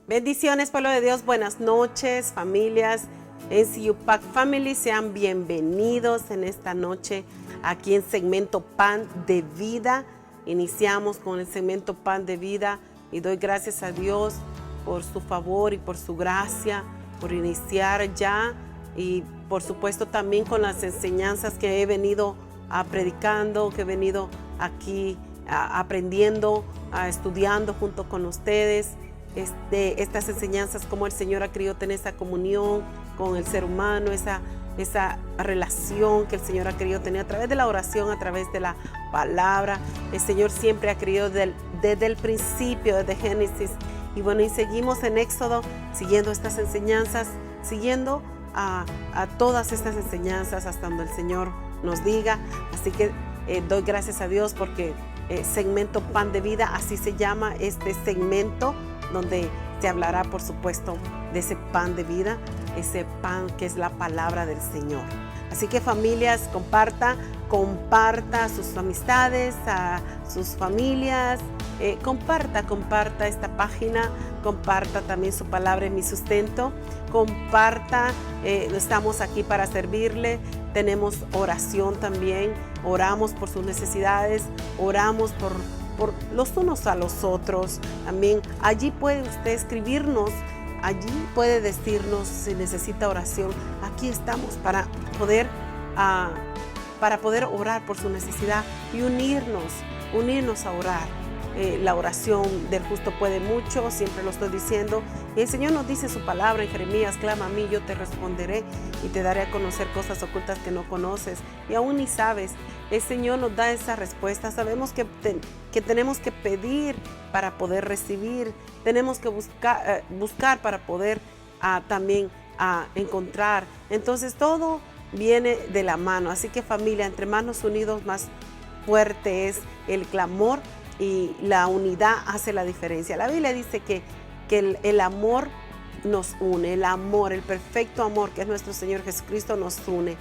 Bendiciones, pueblo de Dios, buenas noches, familias, NCU Pack Family, sean bienvenidos en esta noche aquí en segmento Pan de Vida. Iniciamos con el segmento Pan de Vida y doy gracias a Dios por su favor y por su gracia, por iniciar ya y por supuesto también con las enseñanzas que he venido predicando, que he venido aquí aprendiendo, estudiando junto con ustedes. Estas enseñanzas, como el Señor ha querido tener esa comunión con el ser humano, esa relación que el Señor ha querido tener a través de la oración, a través de la palabra. El Señor siempre ha querido desde el principio, desde Génesis. Y bueno, y seguimos en Éxodo siguiendo estas enseñanzas, siguiendo a todas estas enseñanzas hasta donde el Señor nos diga. Así que doy gracias a Dios porque segmento Pan de Vida, así se llama este segmento, donde se hablará, por supuesto, de ese pan de vida, ese pan que es la palabra del Señor. Así que familias, comparta a sus amistades, a sus familias, comparta esta página, comparta también su palabra en mi sustento, comparta, estamos aquí para servirle. Tenemos oración también, oramos por sus necesidades, oramos por los unos a los otros. También allí puede usted escribirnos, allí puede decirnos si necesita oración. Aquí estamos para poder orar por su necesidad y unirnos a orar. La oración del justo puede mucho, siempre lo estoy diciendo. Y el Señor nos dice su palabra en Jeremías: clama a mí, yo te responderé y te daré a conocer cosas ocultas que no conoces y aún ni sabes. El Señor nos da esa respuesta. Sabemos que tenemos que pedir para poder recibir, tenemos que buscar para poder también encontrar. Entonces todo viene de la mano. Así que familia, entre manos unidos más fuerte es el clamor, y la unidad hace la diferencia. La Biblia dice que el amor nos une, el amor, el perfecto amor que es nuestro Señor Jesucristo nos une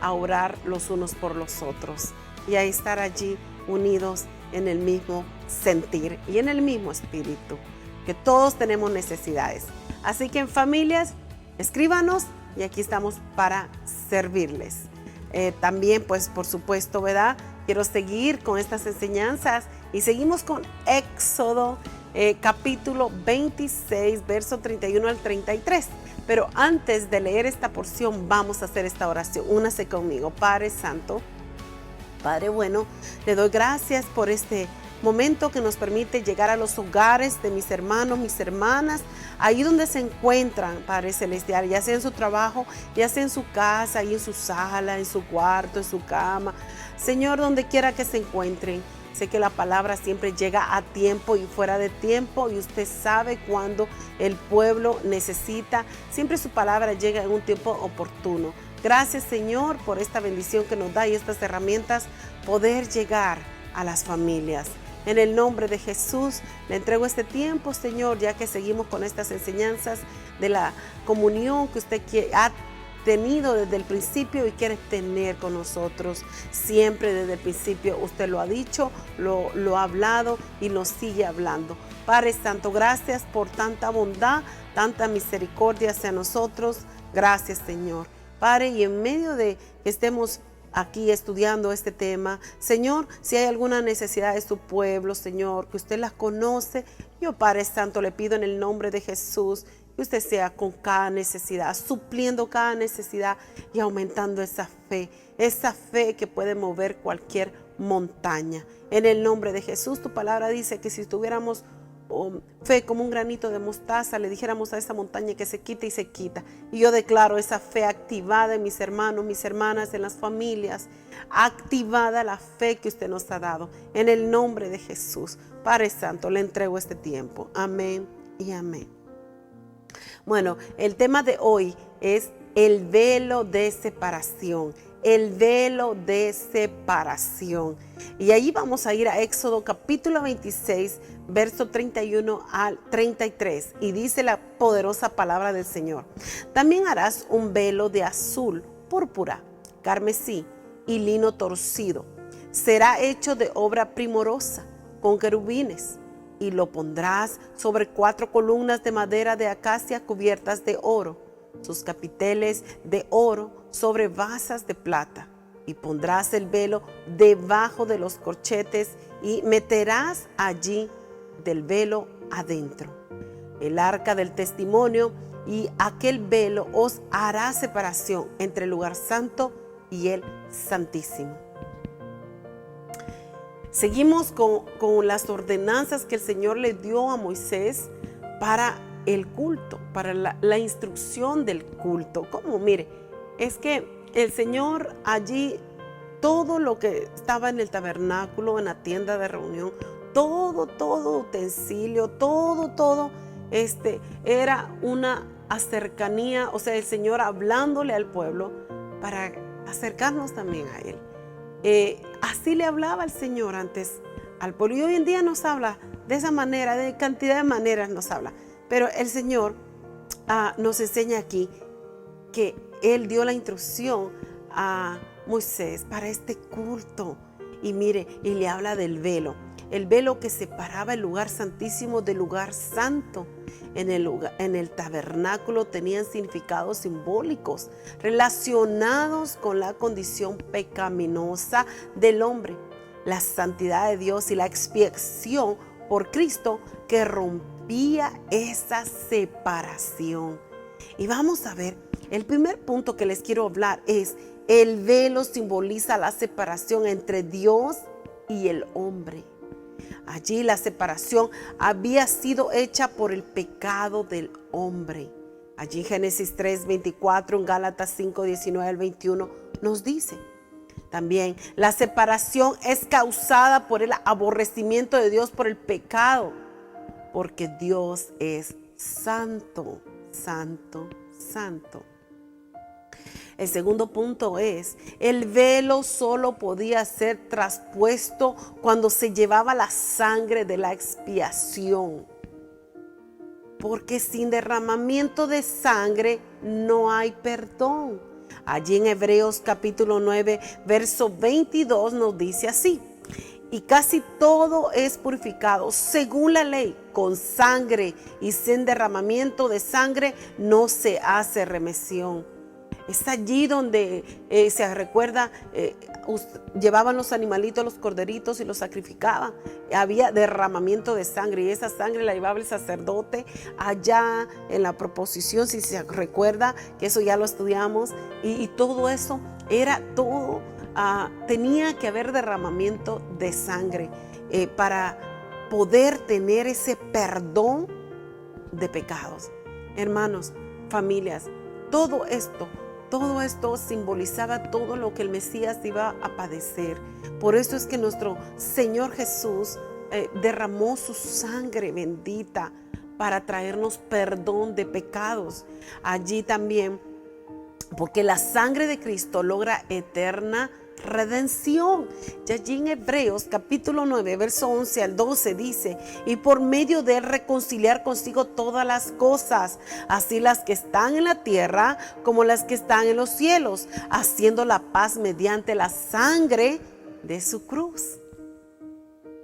a orar los unos por los otros y a estar allí unidos en el mismo sentir y en el mismo espíritu, que todos tenemos necesidades. Así que en familias, escríbanos y aquí estamos para servirles. También, pues por supuesto, ¿verdad? Quiero seguir con estas enseñanzas y seguimos con Éxodo capítulo 26, verso 31 al 33. Pero antes de leer esta porción, vamos a hacer esta oración. Únase conmigo. Padre Santo, Padre bueno, le doy gracias por este momento que nos permite llegar a los hogares de mis hermanos, mis hermanas, ahí donde se encuentran, Padre Celestial, ya sea en su trabajo, ya sea en su casa, ahí en su sala, en su cuarto, en su cama. Señor, donde quiera que se encuentren, sé que la palabra siempre llega a tiempo y fuera de tiempo, y usted sabe cuándo el pueblo necesita. Siempre su palabra llega en un tiempo oportuno. Gracias, Señor, por esta bendición que nos da y estas herramientas, poder llegar a las familias. En el nombre de Jesús, le entrego este tiempo, Señor, ya que seguimos con estas enseñanzas de la comunión que usted ha tenido desde el principio y quiere tener con nosotros. Siempre desde el principio usted lo ha dicho, lo ha hablado y lo sigue hablando. Padre Santo, gracias por tanta bondad, tanta misericordia hacia nosotros. Gracias, Señor. Padre, y en medio de que estemos aquí estudiando este tema, Señor, si hay alguna necesidad de su pueblo, Señor, que usted las conoce, yo, Padre Santo, le pido en el nombre de Jesús que usted sea con cada necesidad, supliendo cada necesidad y aumentando esa fe que puede mover cualquier montaña. En el nombre de Jesús, tu palabra dice que si tuviéramos fe como un granito de mostaza, le dijéramos a esa montaña que se quite y se quita. Y yo declaro esa fe activada en mis hermanos, mis hermanas, en las familias, activada la fe que usted nos ha dado. En el nombre de Jesús, Padre Santo, le entrego este tiempo. Amén y amén. Bueno, el tema de hoy es el velo de separación. El velo de separación. Y ahí vamos a ir a Éxodo capítulo 26, verso 31 al 33. Y dice la poderosa palabra del Señor: también harás un velo de azul, púrpura, carmesí y lino torcido. Será hecho de obra primorosa, con querubines. y lo pondrás sobre 4 columnas de madera de acacia cubiertas de oro, sus capiteles de oro sobre basas de plata. Y pondrás el velo debajo de los corchetes y meterás allí del velo adentro el arca del testimonio, y aquel velo os hará separación entre el lugar santo y el santísimo. Seguimos con las ordenanzas que el Señor le dio a Moisés para el culto, para la instrucción del culto. ¿Cómo? Mire, es que el Señor allí, todo lo que estaba en el tabernáculo, en la tienda de reunión, todo utensilio, todo, era una cercanía, o sea, el Señor hablándole al pueblo para acercarnos también a Él. Así le hablaba el Señor antes al pueblo, y hoy en día nos habla de esa manera, de cantidad de maneras nos habla, pero el Señor nos enseña aquí que Él dio la instrucción a Moisés para este culto, y mire, y le habla del velo, el velo que separaba el lugar santísimo del lugar santo. En el tabernáculo tenían significados simbólicos relacionados con la condición pecaminosa del hombre, la santidad de Dios y la expiación por Cristo que rompía esa separación. Y vamos a ver, el primer punto que les quiero hablar es: el velo simboliza la separación entre Dios y el hombre. Allí la separación había sido hecha por el pecado del hombre. Allí Génesis 3:24, en Gálatas 5:19 al 21 nos dice. También la separación es causada por el aborrecimiento de Dios por el pecado, porque Dios es santo, santo, santo. El segundo punto es: el velo solo podía ser traspuesto cuando se llevaba la sangre de la expiación, porque sin derramamiento de sangre no hay perdón. Allí en Hebreos capítulo 9, verso 22 nos dice así: y casi todo es purificado según la ley con sangre, y sin derramamiento de sangre no se hace remisión. Es allí donde se recuerda, llevaban los animalitos, los corderitos, y los sacrificaban. Había derramamiento de sangre, y esa sangre la llevaba el sacerdote allá en la proposición, si se recuerda, que eso ya lo estudiamos, y todo eso era todo, tenía que haber derramamiento de sangre para poder tener ese perdón de pecados. Hermanos, familias, todo esto simbolizaba todo lo que el Mesías iba a padecer. Por eso es que nuestro Señor Jesús derramó su sangre bendita para traernos perdón de pecados. Allí también, porque la sangre de Cristo logra eterna redención. Y allí en Hebreos capítulo 9, verso 11 al 12 dice: y por medio de él reconciliar consigo todas las cosas, así las que están en la tierra como las que están en los cielos, haciendo la paz mediante la sangre de su cruz.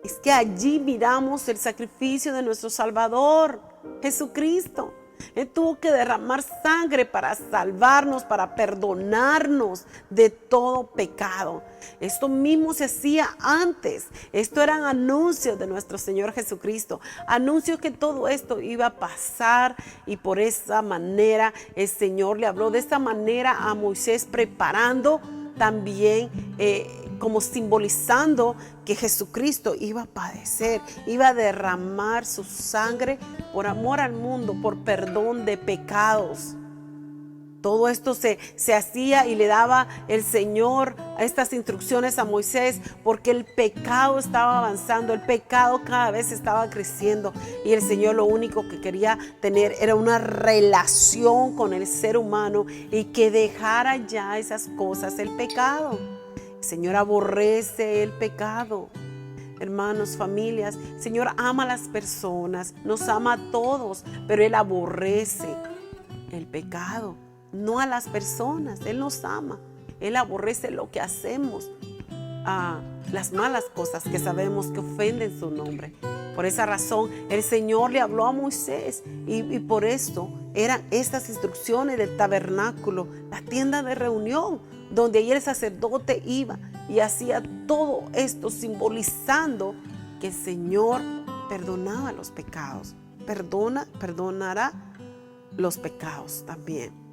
Es que allí miramos el sacrificio de nuestro Salvador Jesucristo. Él tuvo que derramar sangre para salvarnos, para perdonarnos de todo pecado. Esto mismo se hacía antes. Esto eran anuncios de nuestro Señor Jesucristo. Anuncios que todo esto iba a pasar, y por esa manera el Señor le habló de esta manera a Moisés, preparando también como simbolizando que Jesucristo iba a padecer, iba a derramar su sangre por amor al mundo, por perdón de pecados. Todo esto se hacía y le daba el Señor estas instrucciones a Moisés, porque el pecado estaba avanzando, el pecado cada vez estaba creciendo, y el Señor lo único que quería tener era una relación con el ser humano, y que dejara ya esas cosas, el pecado. El Señor aborrece el pecado. Hermanos, familias, el Señor ama a las personas, nos ama a todos, pero Él aborrece el pecado, no a las personas. Él nos ama, Él aborrece lo que hacemos, las malas cosas que sabemos que ofenden su nombre. Por esa razón el Señor le habló a Moisés y por esto eran estas instrucciones del tabernáculo, la tienda de reunión, donde ahí el sacerdote iba y hacía todo esto simbolizando que el Señor perdonaba los pecados, perdonará los pecados también.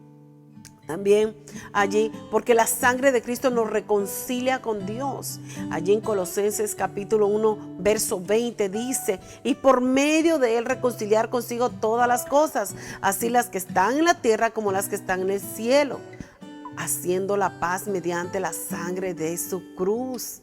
También allí, porque la sangre de Cristo nos reconcilia con Dios. Allí en Colosenses capítulo 1, verso 20 dice: y por medio de él reconciliar consigo todas las cosas, así las que están en la tierra como las que están en el cielo, haciendo la paz mediante la sangre de su cruz.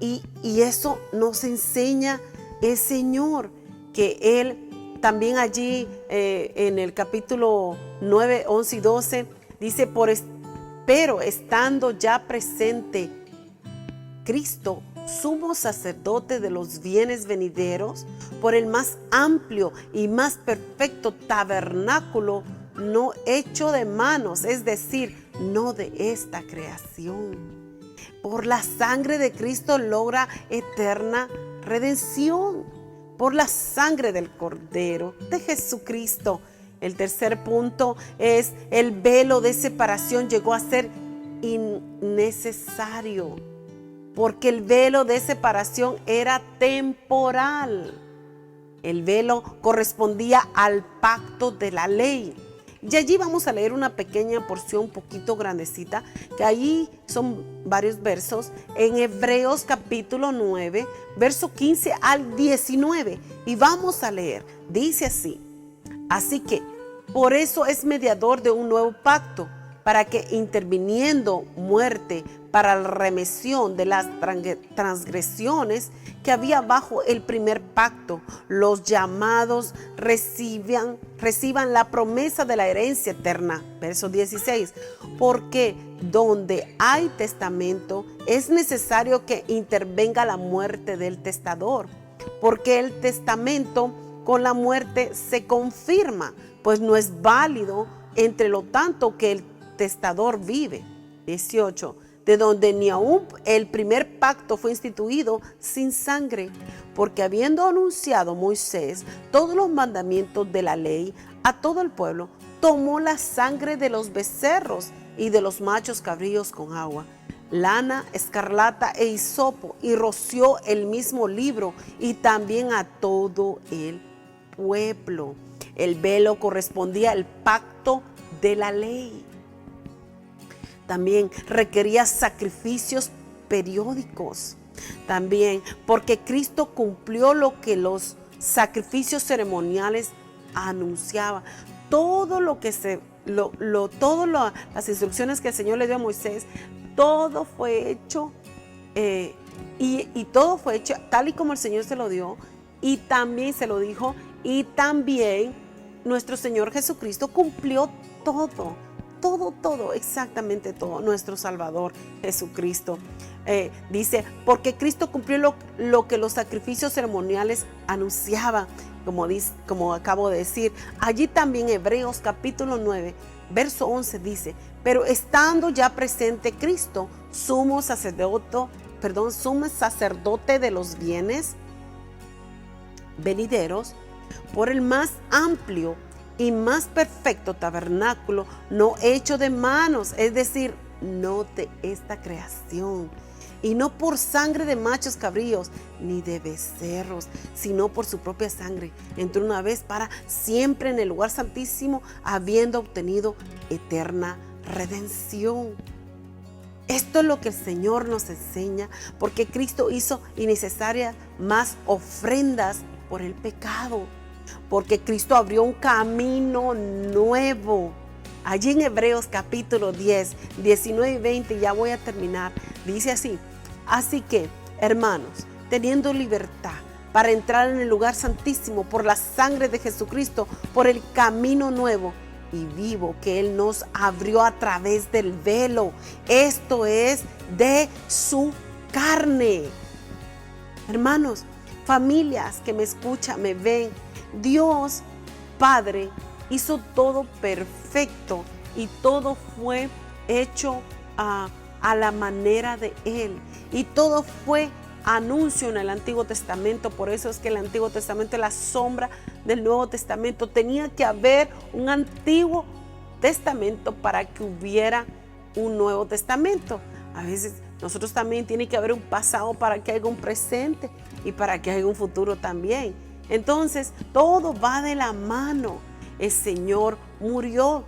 Y eso nos enseña el Señor, que Él también allí en el capítulo 9, 11 y 12 dice: pero estando ya presente Cristo, sumo sacerdote de los bienes venideros, por el más amplio y más perfecto tabernáculo, no hecho de manos, es decir, no de esta creación. Por la sangre de Cristo logra eterna redención, por la sangre del Cordero de Jesucristo. El tercer punto es: el velo de separación llegó a ser innecesario, porque el velo de separación era temporal. El velo correspondía al pacto de la ley. Y allí vamos a leer una pequeña porción, un poquito grandecita, que allí son varios versos, en Hebreos capítulo 9, verso 15 al 19. Y vamos a leer, dice así: así que por eso es mediador de un nuevo pacto, para que interviniendo muerte para la remisión de las transgresiones que había bajo el primer pacto, los llamados reciban la promesa de la herencia eterna. Verso 16, porque donde hay testamento es necesario que intervenga la muerte del testador, porque el testamento con la muerte se confirma, pues no es válido entre lo tanto que el testador vive. 18, de donde ni aún el primer pacto fue instituido sin sangre, porque habiendo anunciado Moisés todos los mandamientos de la ley a todo el pueblo, tomó la sangre de los becerros y de los machos cabríos con agua, lana, escarlata e hisopo, y roció el mismo libro y también a todo el pueblo. El velo correspondía al pacto de la ley. También requería sacrificios periódicos. También porque Cristo cumplió lo que los sacrificios ceremoniales anunciaban. Todo lo que las instrucciones que el Señor le dio a Moisés, todo fue hecho y todo fue hecho tal y como el Señor se lo dio, y también se lo dijo, y también nuestro Señor Jesucristo cumplió todo, exactamente todo, nuestro Salvador Jesucristo. Dice, porque Cristo cumplió lo que los sacrificios ceremoniales anunciaban, como acabo de decir. Allí también Hebreos capítulo 9, verso 11 dice: pero estando ya presente Cristo, sumo sacerdote de los bienes venideros, por el más amplio y más perfecto tabernáculo, no hecho de manos, es decir, no de esta creación, y no por sangre de machos cabríos ni de becerros, sino por su propia sangre, entró una vez para siempre en el lugar santísimo, habiendo obtenido eterna redención. Esto es lo que el Señor nos enseña, porque Cristo hizo innecesarias más ofrendas por el pecado, porque Cristo abrió un camino nuevo. Allí en Hebreos capítulo 10, 19 y 20, ya voy a terminar, dice así: así que, hermanos, teniendo libertad para entrar en el lugar santísimo por la sangre de Jesucristo, por el camino nuevo y vivo que Él nos abrió a través del velo, esto es, de su carne. Hermanos, familias que me escuchan, me ven, Dios Padre hizo todo perfecto y todo fue hecho a la manera de Él, y todo fue anuncio en el Antiguo Testamento. Por eso es que el Antiguo Testamento es la sombra del Nuevo Testamento. Tenía que haber un Antiguo Testamento para que hubiera un Nuevo Testamento. A veces nosotros también tiene que haber un pasado para que haya un presente y para que haya un futuro también. Entonces todo va de la mano. El Señor murió,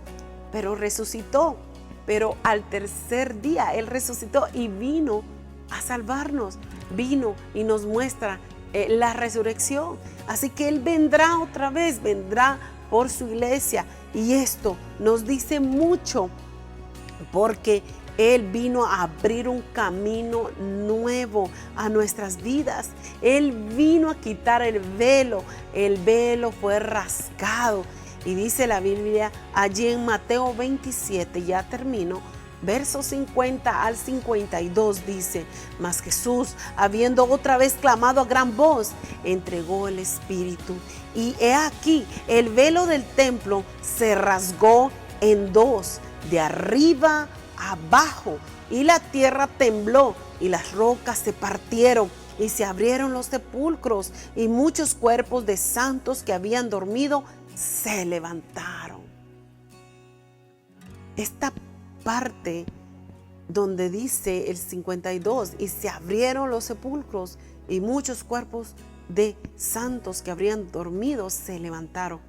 pero resucitó. Pero al tercer día Él resucitó y vino a salvarnos. Vino y nos muestra la resurrección. Así que Él vendrá otra vez, vendrá por su iglesia. Y esto nos dice mucho, porque Él vino a abrir un camino nuevo a nuestras vidas. Él vino a quitar el velo. El velo fue rasgado. Y dice la Biblia allí en Mateo 27, ya termino, versos 50 al 52 dice: mas Jesús, habiendo otra vez clamado a gran voz, entregó el Espíritu. Y he aquí, el velo del templo se rasgó en dos, de arriba abajo, y la tierra tembló, y las rocas se partieron, y se abrieron los sepulcros, y muchos cuerpos de santos que habían dormido se levantaron. Esta parte donde dice el 52, y se abrieron los sepulcros y muchos cuerpos de santos que habrían dormido se levantaron.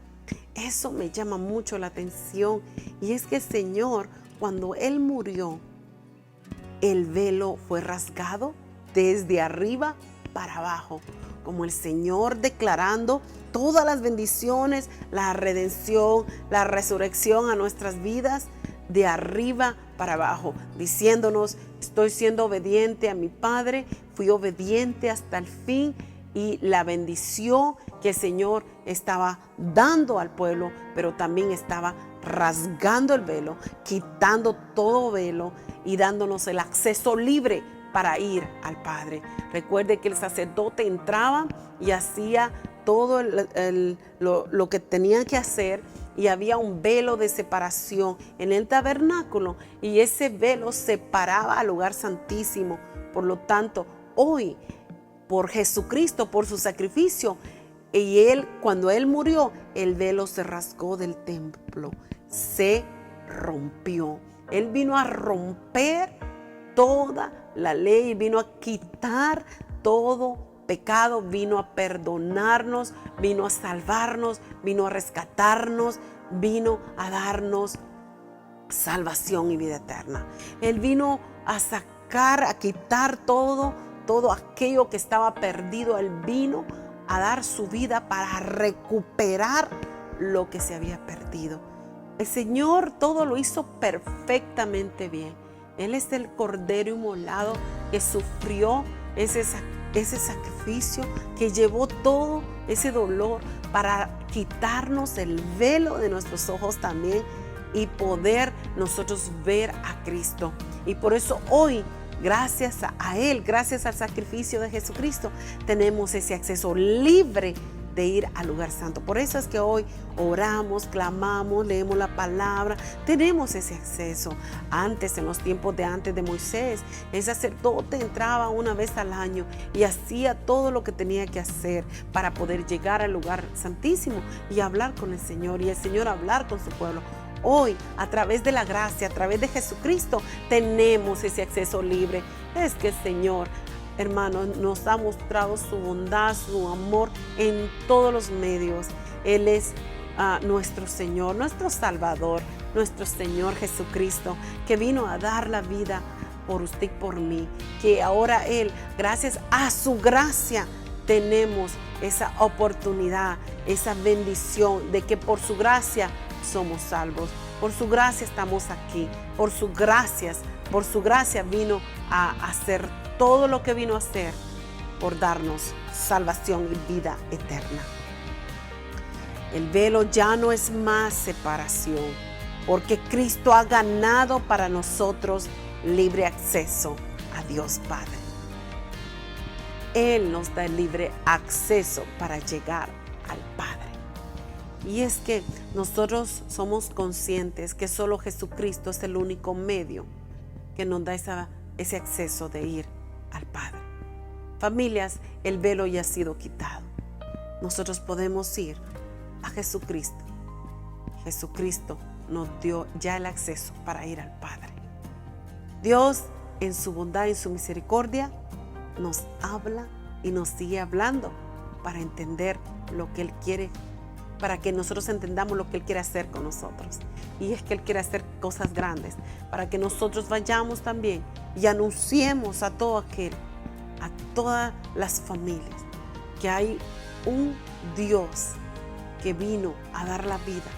Eso me llama mucho la atención, y es que el Señor, cuando Él murió, el velo fue rasgado desde arriba para abajo, como el Señor declarando todas las bendiciones, la redención, la resurrección a nuestras vidas, de arriba para abajo, diciéndonos: estoy siendo obediente a mi Padre, fui obediente hasta el fin, y la bendición que el Señor estaba dando al pueblo, pero también estaba rasgando el velo, quitando todo velo y dándonos el acceso libre para ir al Padre. Recuerde que el sacerdote entraba y hacía todo lo que tenía que hacer, y había un velo de separación en el tabernáculo, y ese velo separaba al lugar santísimo. Por lo tanto, hoy, por Jesucristo, por su sacrificio, y cuando Él murió, el velo se rasgó del templo, se rompió. Él vino a romper toda la ley, vino a quitar todo pecado, vino a perdonarnos, vino a salvarnos, vino a rescatarnos, vino a darnos salvación y vida eterna. Él vino a sacar, a quitar todo aquello que estaba perdido. Él vino a dar su vida para recuperar lo que se había perdido. El Señor todo lo hizo perfectamente bien. Él es el Cordero inmolado que sufrió ese sacrificio, que llevó todo ese dolor para quitarnos el velo de nuestros ojos también, y poder nosotros ver a Cristo. Y por eso hoy, gracias a Él, gracias al sacrificio de Jesucristo, tenemos ese acceso libre de ir al lugar santo. Por eso es que hoy oramos, clamamos, leemos la palabra, tenemos ese acceso. Antes, en los tiempos de antes de Moisés, el sacerdote entraba una vez al año y hacía todo lo que tenía que hacer para poder llegar al lugar santísimo y hablar con el Señor, y el Señor hablar con su pueblo. Hoy, a través de la gracia, a través de Jesucristo, tenemos ese acceso libre. Es que el Señor, hermanos, nos ha mostrado su bondad, su amor en todos los medios. Él es nuestro Señor, nuestro Salvador, nuestro Señor Jesucristo, que vino a dar la vida por usted y por mí. Que ahora Él, gracias a su gracia, tenemos esa oportunidad, esa bendición de que por su gracia somos salvos. Por su gracia estamos aquí. Por su gracia vino a hacer todo lo que vino a hacer, por darnos salvación y vida eterna. El velo ya no es más separación, porque Cristo ha ganado para nosotros libre acceso a Dios Padre. Él nos da el libre acceso para llegar al Padre. Y es que nosotros somos conscientes que solo Jesucristo es el único medio que nos da ese acceso de ir al Padre. Familias, el velo ya ha sido quitado. Nosotros podemos ir a Jesucristo. Jesucristo nos dio ya el acceso para ir al Padre. Dios, en su bondad y en su misericordia, nos habla y nos sigue hablando para entender lo que Él quiere, para que nosotros entendamos lo que Él quiere hacer con nosotros. Y es que Él quiere hacer cosas grandes, para que nosotros vayamos también y anunciemos a todo aquel, a todas las familias, que hay un Dios que vino a dar la vida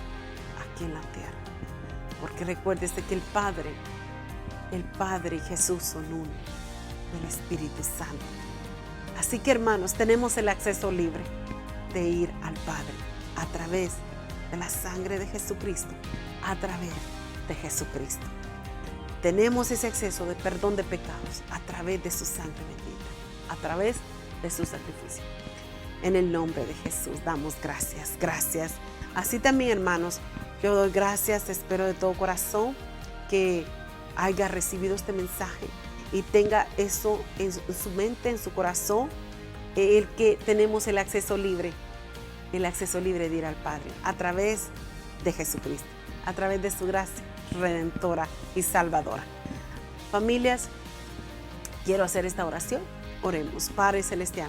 aquí en la tierra. Porque recuérdese que el Padre y Jesús son uno, el Espíritu Santo. Así que, hermanos, tenemos el acceso libre de ir al Padre a través de la sangre de Jesucristo, a través de Jesucristo. Tenemos ese acceso de perdón de pecados a través de su sangre bendita, a través de su sacrificio. En el nombre de Jesús damos gracias, gracias. Así también, hermanos, yo doy gracias, espero de todo corazón que haya recibido este mensaje y tenga eso en su mente, en su corazón, el que tenemos el acceso libre de ir al Padre a través de Jesucristo, a través de su gracia redentora y salvadora. Familias, quiero hacer esta oración. Oremos. Padre Celestial,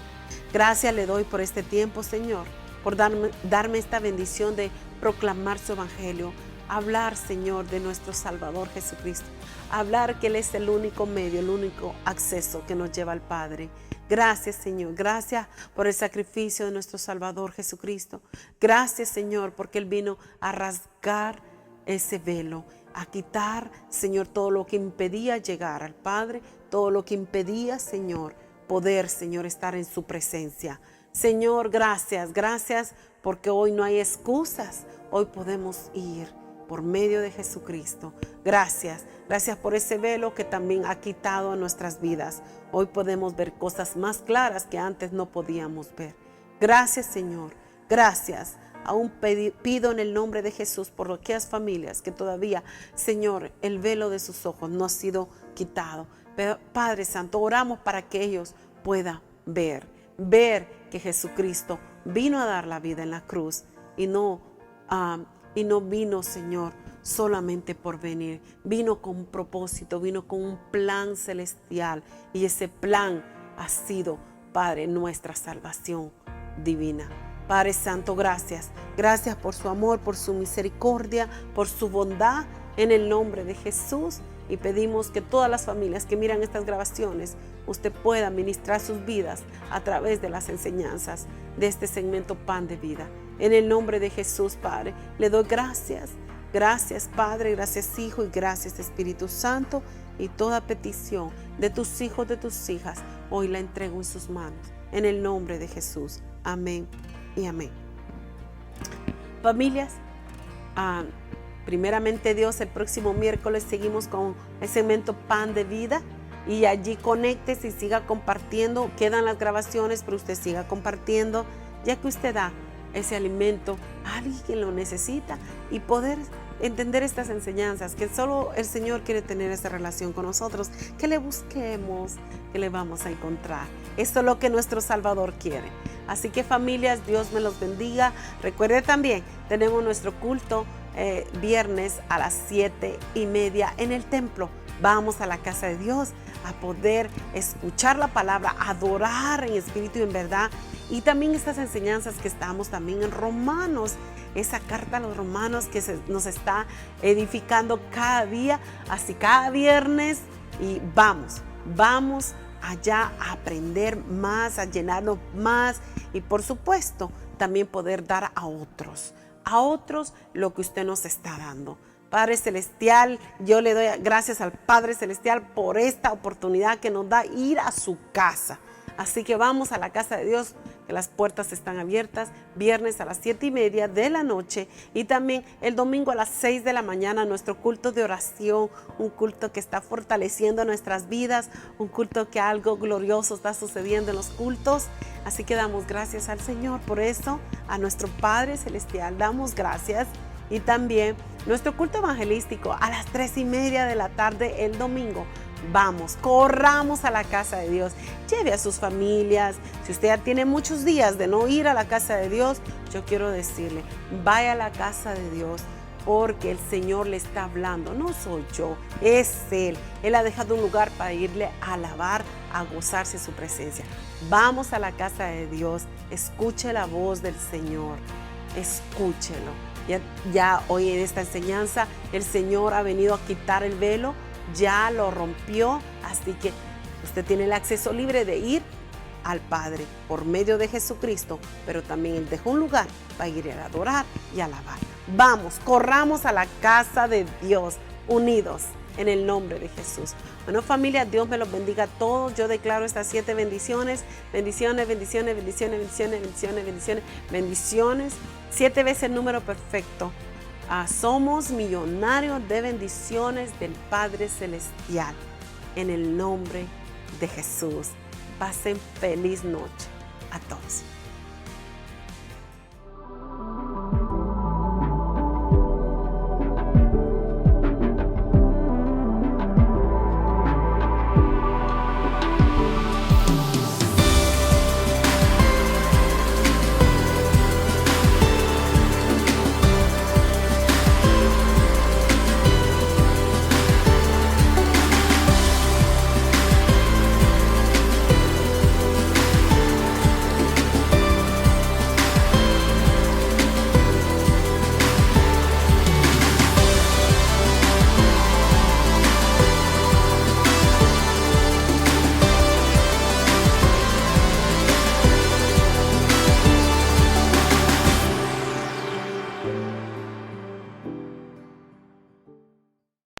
gracias le doy por este tiempo, Señor, por darme esta bendición de proclamar su evangelio, hablar, Señor, de nuestro Salvador Jesucristo, hablar que Él es el único medio, el único acceso que nos lleva al Padre. Gracias, Señor, gracias por el sacrificio de nuestro Salvador Jesucristo. Gracias, Señor, porque Él vino a rasgar ese velo, a quitar, Señor, todo lo que impedía llegar al Padre, todo lo que impedía, Señor, poder, Señor, estar en su presencia. Señor, gracias, gracias, porque hoy no hay excusas, hoy podemos ir por medio de Jesucristo. Gracias, gracias por ese velo que también ha quitado a nuestras vidas. Hoy podemos ver cosas más claras que antes no podíamos ver. Gracias, Señor, gracias. Aún pido en el nombre de Jesús por aquellas familias que todavía, Señor, el velo de sus ojos no ha sido quitado. Pero, Padre Santo, oramos para que ellos puedan ver que Jesucristo vino a dar la vida en la cruz y no vino, Señor, solamente por venir. Vino con un propósito, vino con un plan celestial y ese plan ha sido, Padre, nuestra salvación divina. Padre Santo, gracias. Gracias por su amor, por su misericordia, por su bondad en el nombre de Jesús. Y pedimos que todas las familias que miran estas grabaciones, usted pueda ministrar sus vidas a través de las enseñanzas de este segmento Pan de Vida. En el nombre de Jesús, Padre, le doy gracias. Gracias, Padre, gracias, Hijo, y gracias, Espíritu Santo. Y toda petición de tus hijos, de tus hijas, hoy la entrego en sus manos. En el nombre de Jesús. Amén y amén. Familias, primeramente Dios, el próximo miércoles seguimos con el segmento Pan de Vida y allí conéctese y siga compartiendo. Quedan las grabaciones, pero usted siga compartiendo, ya que usted da ese alimento a alguien que lo necesita y poder entender estas enseñanzas, que solo el Señor quiere tener esa relación con nosotros, que le busquemos, que le vamos a encontrar. Esto es lo que nuestro Salvador quiere. Así que, familias, Dios me los bendiga. Recuerde también, tenemos nuestro culto viernes a las 7:30 en el templo. Vamos a la casa de Dios a poder escuchar la palabra, adorar en espíritu y en verdad. Y también estas enseñanzas que estamos también en Romanos, esa carta a los Romanos que nos está edificando cada día, así cada viernes. Y vamos allá a aprender más, a llenarnos más y por supuesto también poder dar a otros lo que usted nos está dando. Padre Celestial, yo le doy gracias al Padre Celestial por esta oportunidad que nos da ir a su casa. Así que vamos a la casa de Dios, que las puertas están abiertas, viernes a las 7:30 de la noche y también el domingo a las 6 de la mañana, nuestro culto de oración, un culto que está fortaleciendo nuestras vidas, un culto que algo glorioso está sucediendo en los cultos. Así que damos gracias al Señor por eso, a nuestro Padre Celestial, damos gracias. Y también nuestro culto evangelístico a las 3:30 de la tarde el domingo. Vamos, corramos a la casa de Dios. Lleve a sus familias. Si usted ya tiene muchos días de no ir a la casa de Dios, yo quiero decirle, vaya a la casa de Dios, porque el Señor le está hablando. No soy yo, es Él. Él ha dejado un lugar para irle a alabar, a gozarse de su presencia. Vamos a la casa de Dios. Escuche la voz del Señor. Escúchelo. Ya hoy en esta enseñanza el Señor ha venido a quitar el velo, ya lo rompió, así que usted tiene el acceso libre de ir al Padre por medio de Jesucristo, pero también Él dejó un lugar para ir a adorar y alabar. Vamos, corramos a la casa de Dios, unidos en el nombre de Jesús. Bueno, familia, Dios me los bendiga a todos. Yo declaro estas 7 bendiciones. Bendiciones, bendiciones, bendiciones, bendiciones, bendiciones, bendiciones, bendiciones. 7 veces el número perfecto. Somos millonarios de bendiciones del Padre Celestial. En el nombre de Jesús. Pasen feliz noche a todos.